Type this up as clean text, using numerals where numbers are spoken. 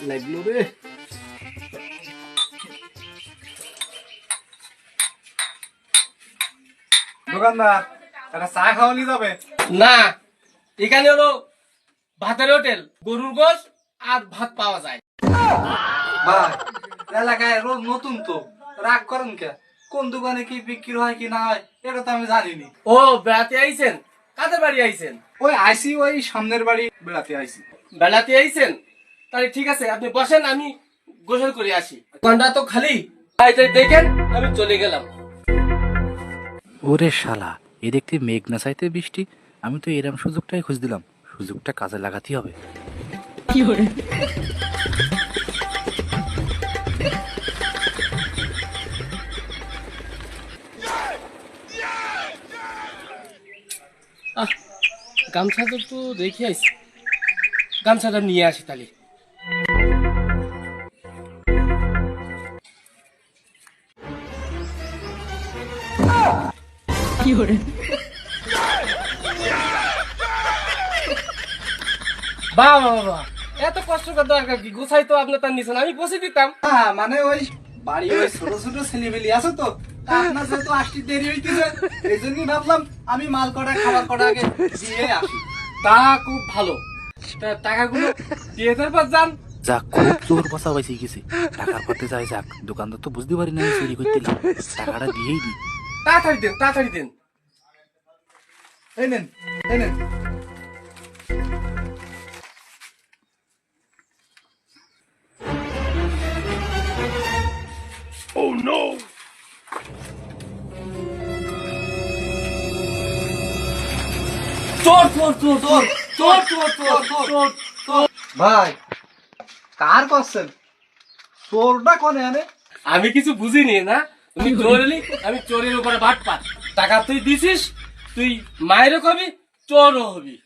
লাগলো রে। দোকানদার একটা চা খাওয়ানি যাবে? না, এখানে হলো ভাতের হোটেল, গরুর গোশ আর ভাত পাওয়া যায়। ভাই এলাকায় রোজ নতুন তো, রাগ করেন কে? কোন দোকানে কি বিক্রি হয় কি না হয় এটা তো আমি জানিনি। ও, বেড়াতে আইছেন? কাদের বাড়ি আইছেন? ওই আইসি, ওই সামনের বাড়ি বেড়াতে আইসি। বেড়াতে আইছেন? তাহলে ঠিক আছে, আপনি বসেন, আমি গোসল করে আসি। দোকানটা তো খালি, তাই দেখেন আমি চলে গেলাম। ওরে শালা, এ দেখতে মেঘ না চাইতে বৃষ্টি। আমি তো এরম সুযোগটাই খুঁজ দিলাম, সুযোগটা কাজে লাগাতেই হবে। গামছাটা তো রেখে আইছি, গামছাটা নিয়ে আসি তাহলে। বাহ বাহ বাহ, এত কষ্ট করে দরকার কি? গোছাই তো আপনার তার নিছেন, আমি বসে দিতাম। হ্যাঁ মানে ওই বাড়ি ওই ছোট ছোট ছেলেমেলি আছে তো, তা আপনার যেহেতু আসতে দেরি হইতেছে এই জন্যই ভাবলাম আমি মাল কটা খাবার কটা আগে দিয়ে আসি। তা খুব ভালো, তা টাকাগুলো দিয়ে তারপর যান। যাক, খুব জোর বসা বেঁচে গেছে। টাকার পথে যাই যাক, দোকানদার তো বুঝতে পারি না আমি চুরি করতেলাম। টাকাটা দিয়েই দিই। তাড়াতাড়ি দেন, তাড়াতাড়ি দেন। এই নেন, এই নেন। চোর চোর চোর চোর চোর চোর চোর চোর চোর। ভাই কার করছেন? চোরটা কোনে আনে? আমি কিছু বুঝিনি না, তুমি চোর এলি, আমি চোরের উপরে ভাট পাত। টাকা তুই দিছিস, তুই মায়েরও কবি, চোরও হবি।